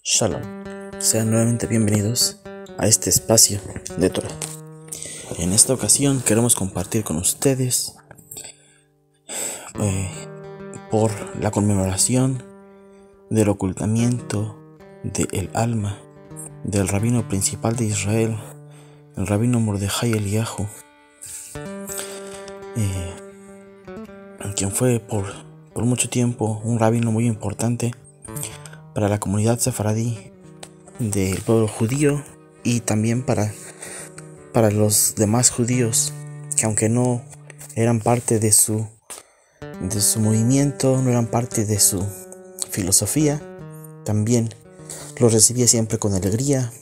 Shalom, sean nuevamente bienvenidos a este espacio de Torah. En esta ocasión queremos compartir con ustedes por la conmemoración del ocultamiento del alma del rabino principal de Israel, el rabino Mordejai Eliyahu, quien fue por mucho tiempo un rabino muy importante para la comunidad sefaradí del pueblo judío y también para los demás judíos que, aunque no eran parte de su movimiento, no eran parte de su filosofía, también los recibía siempre con alegría,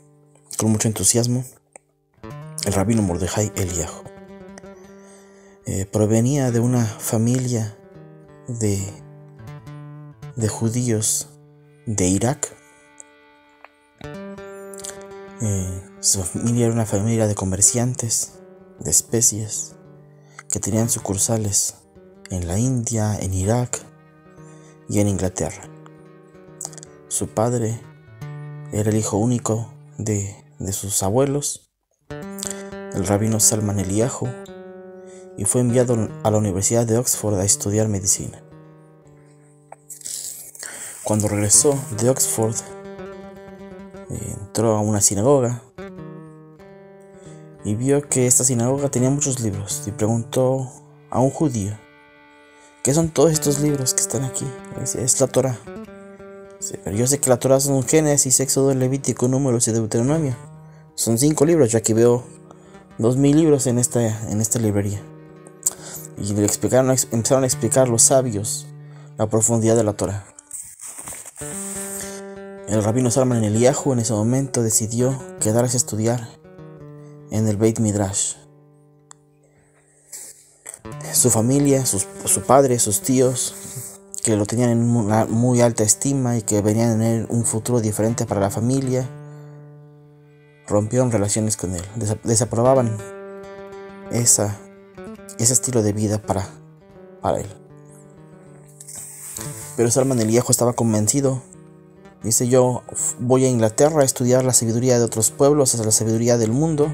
con mucho entusiasmo, el rabino Mordejai Eliyahu. Provenía de una familia de judíos de Irak. Su familia era una familia de comerciantes de especies que tenían sucursales en la India, en Irak y en Inglaterra. Su padre era el hijo único de sus abuelos, el rabino Salman Eliyahu, y fue enviado a la Universidad de Oxford a estudiar medicina. Cuando regresó de Oxford, entró a una sinagoga y vio que esta sinagoga tenía muchos libros y preguntó a un judío: ¿qué son todos estos libros que están aquí? Es la Torah. Pero yo sé que la Torah son Génesis, Éxodo, Levítico, Números y Deuteronomio. Son 5 libros, yo aquí veo 2000 libros en esta librería. Y empezaron a explicar los sabios la profundidad de la Torah. El rabino Salman Eliyahu en ese momento decidió quedarse a estudiar en el Beit Midrash. Su familia, su padre, sus tíos, que lo tenían en una muy alta estima y que venían a tener un futuro diferente para la familia, rompieron relaciones con él, desaprobaban ese estilo de vida para él. Pero Salman Eliyahu estaba convencido. Dice: yo voy a Inglaterra a estudiar la sabiduría de otros pueblos, la sabiduría del mundo,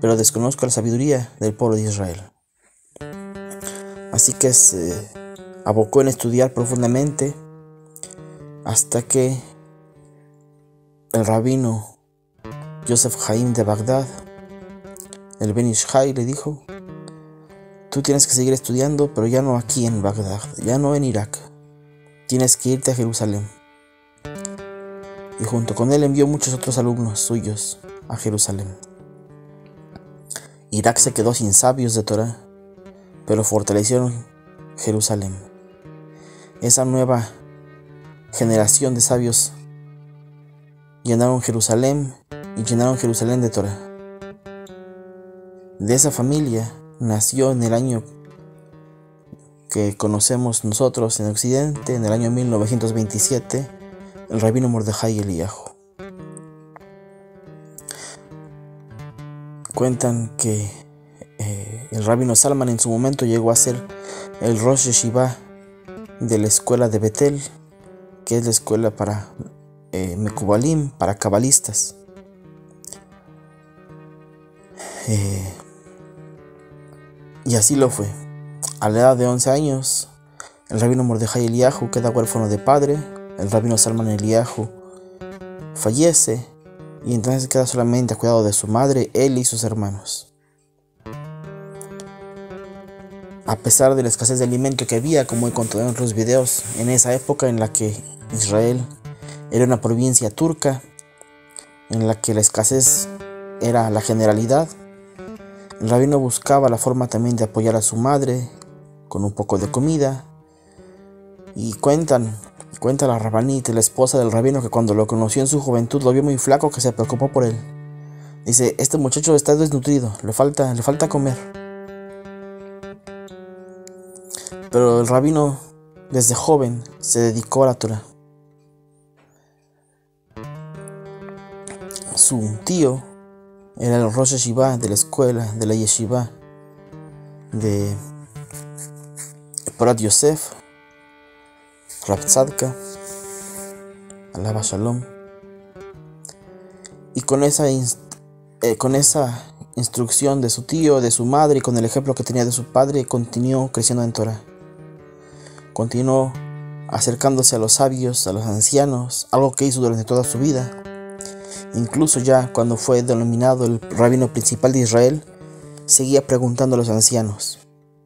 pero desconozco la sabiduría del pueblo de Israel. Así que se abocó en estudiar profundamente hasta que el rabino Yosef Haim de Bagdad, el Ben Ish Chai, le dijo: tú tienes que seguir estudiando, pero ya no aquí en Bagdad, ya no en Irak, tienes que irte a Jerusalén. Y junto con él envió muchos otros alumnos suyos a Jerusalén. Irak se quedó sin sabios de Torah, pero fortalecieron Jerusalén. Esa nueva generación de sabios llenaron Jerusalén y llenaron Jerusalén de Torah. De esa familia nació en el año que conocemos nosotros en Occidente, en el año 1927, el rabino Mordejai Eliyahu. Cuentan que el rabino Salman en su momento llegó a ser el Rosh Yeshiva de la escuela de Betel, que es la escuela para Mekubalim, para cabalistas. Y así lo fue. A la edad de 11 años, el rabino Mordejai Eliyahu queda huérfano de padre. El rabino Salman Eliyahu fallece y entonces queda solamente a cuidado de su madre, él y sus hermanos. A pesar de la escasez de alimento que había, como he contado en otros videos, en esa época en la que Israel era una provincia turca, en la que la escasez era la generalidad, el rabino buscaba la forma también de apoyar a su madre con un poco de comida. Y cuenta la Rabanit, la esposa del rabino, que cuando lo conoció en su juventud lo vio muy flaco, que se preocupó por él. Dice: este muchacho está desnutrido, le falta comer. Pero el rabino desde joven se dedicó a la Torah. Su tío era el Rosh Yeshiva de la escuela, de la Yeshiva de Porat Yosef, Rav Tzadka, Alaba Shalom, con esa instrucción de su tío, de su madre y con el ejemplo que tenía de su padre, continuó creciendo en Torah. Continuó acercándose a los sabios, a los ancianos, algo que hizo durante toda su vida. Incluso ya cuando fue denominado el rabino principal de Israel, seguía preguntando a los ancianos.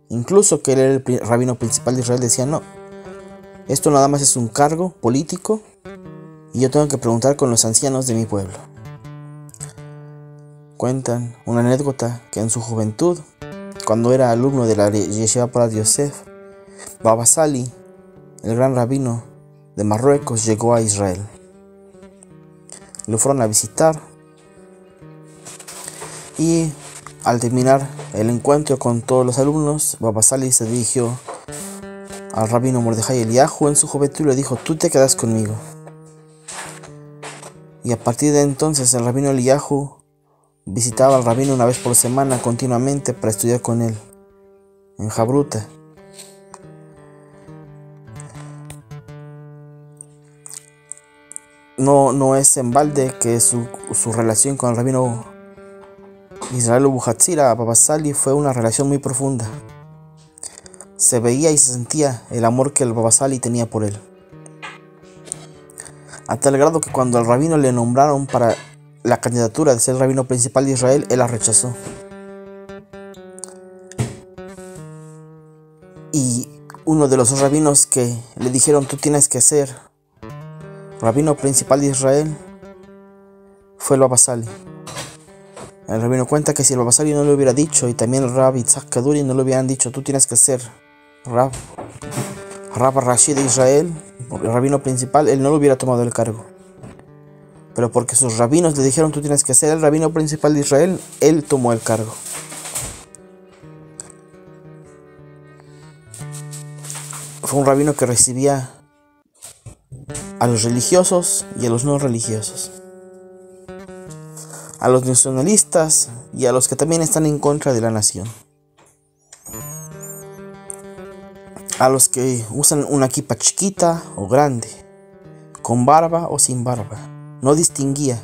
Incluso que él era el rabino principal de Israel, decía: no, esto nada más es un cargo político y yo tengo que preguntar con los ancianos de mi pueblo. Cuentan una anécdota que en su juventud, cuando era alumno de la Yeshiva Porat Yosef, Baba Sali, el gran rabino de Marruecos, llegó a Israel. Lo fueron a visitar y al terminar el encuentro con todos los alumnos, Baba Sali se dirigió al rabino Mordejai Eliyahu en su juventud y le dijo: tú te quedas conmigo. Y a partir de entonces el rabino Eliyahu visitaba al rabino una vez por semana continuamente para estudiar con él en Jabruta. No es en balde que su relación con el rabino Israel Abuhatzira Baba Sali fue una relación muy profunda. Se veía y se sentía el amor que el Baba Sali tenía por él, a tal grado que cuando al rabino le nombraron para la candidatura de ser rabino principal de Israel, él la rechazó. Y uno de los rabinos que le dijeron: tú tienes que ser rabino principal de Israel, fue el Baba Sali. El rabino cuenta que si el Baba Sali no le hubiera dicho, y también el Rabbi Yitzhak Kaduri no le hubieran dicho: tú tienes que ser Rab Rashi de Israel, el rabino principal, él no lo hubiera tomado el cargo. Pero porque sus rabinos le dijeron: tú tienes que ser el rabino principal de Israel, él tomó el cargo. Fue un rabino que recibía a los religiosos y a los no religiosos, a los nacionalistas y a los que también están en contra de la nación, a los que usan una kipa chiquita o grande, con barba o sin barba. No distinguía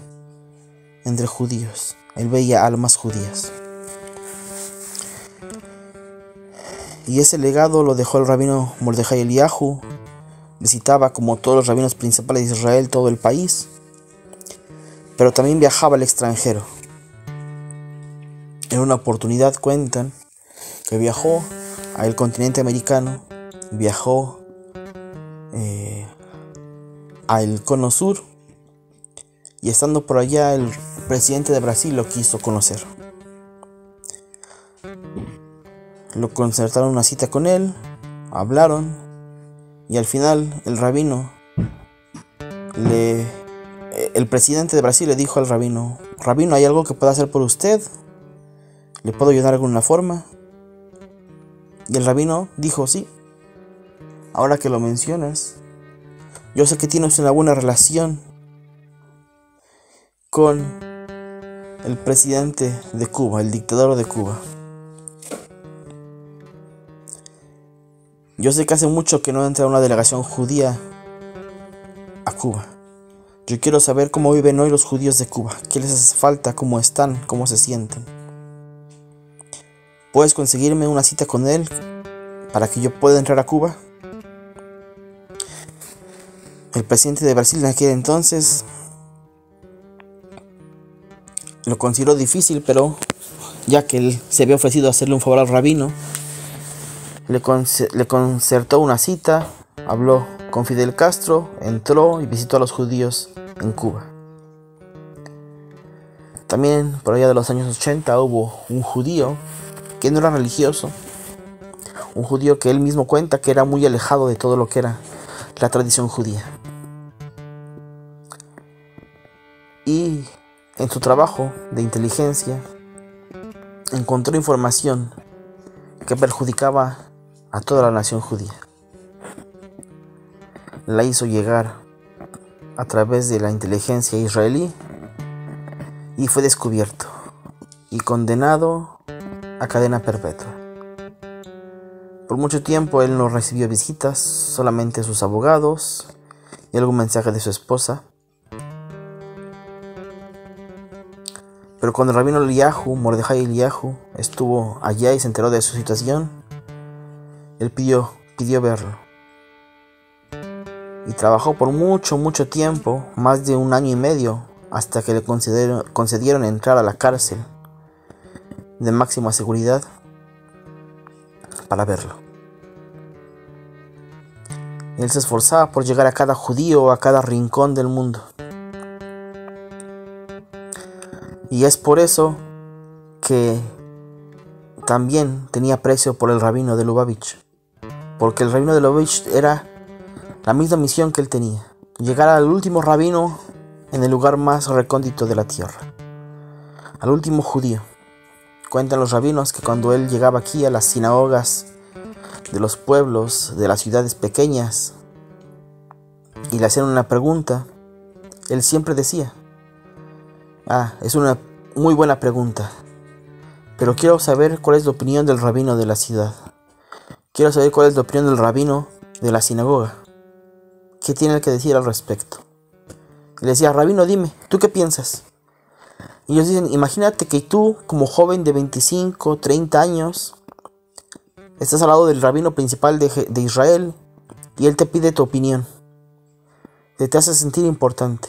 entre judíos, él veía almas judías. Y ese legado lo dejó el rabino Mordejai Eliyahu. Visitaba, como todos los rabinos principales de Israel, todo el país, pero también viajaba al extranjero. En una oportunidad cuentan que viajó al continente americano, viajó al Cono Sur, y estando por allá el presidente de Brasil lo quiso conocer. Lo concertaron una cita con él, hablaron. Y al final el rabino, el presidente de Brasil le dijo al rabino: rabino, ¿hay algo que pueda hacer por usted? ¿Le puedo ayudar de alguna forma? Y el rabino dijo: sí, ahora que lo mencionas, yo sé que tienes una buena relación con el presidente de Cuba, el dictador de Cuba. Yo sé que hace mucho que no entra una delegación judía a Cuba. Yo quiero saber cómo viven hoy los judíos de Cuba, qué les hace falta, cómo están, cómo se sienten. ¿Puedes conseguirme una cita con él para que yo pueda entrar a Cuba? El presidente de Brasil en aquel entonces lo consideró difícil, pero ya que él se había ofrecido a hacerle un favor al rabino, le concertó una cita, habló con Fidel Castro, entró y visitó a los judíos en Cuba. También por allá de los años 80 hubo un judío que no era religioso, un judío que él mismo cuenta que era muy alejado de todo lo que era la tradición judía. Y en su trabajo de inteligencia encontró información que perjudicaba a toda la nación judía. La hizo llegar a través de la inteligencia israelí y fue descubierto y condenado a cadena perpetua. Por mucho tiempo él no recibió visitas, solamente sus abogados y algún mensaje de su esposa. Pero cuando el rabino Eliyahu, Mordejai Eliyahu, estuvo allá y se enteró de su situación, él pidió verlo. Y trabajó por mucho tiempo, más de 1 año y medio, hasta que le concedieron entrar a la cárcel de máxima seguridad para verlo. Él se esforzaba por llegar a cada judío, a cada rincón del mundo. Y es por eso que también tenía aprecio por el rabino de Lubavitch, porque el rabino de Lubavitch era la misma misión que él tenía: llegar al último rabino en el lugar más recóndito de la tierra, al último judío. Cuentan los rabinos que cuando él llegaba aquí a las sinagogas de los pueblos, de las ciudades pequeñas, y le hacían una pregunta, él siempre decía: es una muy buena pregunta, pero quiero saber cuál es la opinión del rabino de la ciudad. Quiero saber cuál es la opinión del rabino de la sinagoga. ¿Qué tiene él que decir al respecto? Y le decía: rabino, dime, ¿tú qué piensas? Y ellos dicen: imagínate que tú, como joven de 25, 30 años, estás al lado del rabino principal de Israel y él te pide tu opinión. Te hace sentir importante.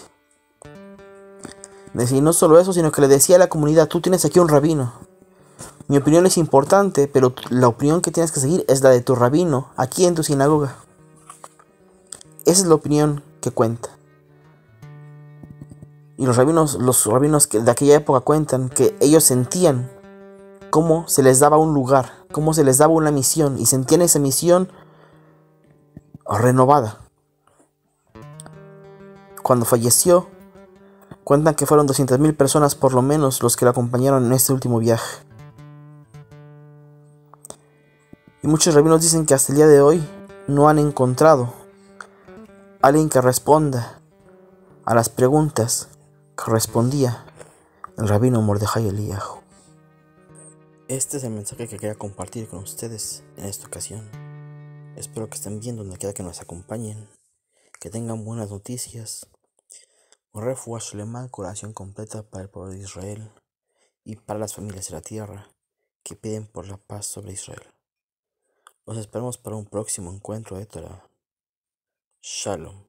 Y no solo eso, sino que le decía a la comunidad: tú tienes aquí un rabino. Mi opinión es importante, pero la opinión que tienes que seguir es la de tu rabino, aquí en tu sinagoga. Esa es la opinión que cuenta. Y los rabinos que de aquella época cuentan que ellos sentían cómo se les daba un lugar, cómo se les daba una misión, y sentían esa misión renovada. Cuando falleció, cuentan que fueron 200,000 personas por lo menos los que lo acompañaron en este último viaje. Y muchos rabinos dicen que hasta el día de hoy no han encontrado a alguien que responda a las preguntas que respondía el rabino Mordejai Eliyahu. Este es el mensaje que quería compartir con ustedes en esta ocasión. Espero que estén bien donde quiera que nos acompañen, que tengan buenas noticias, un refuah shlema, curación completa para el pueblo de Israel y para las familias de la tierra que piden por la paz sobre Israel. Los esperamos para un próximo encuentro de Torah. Shalom.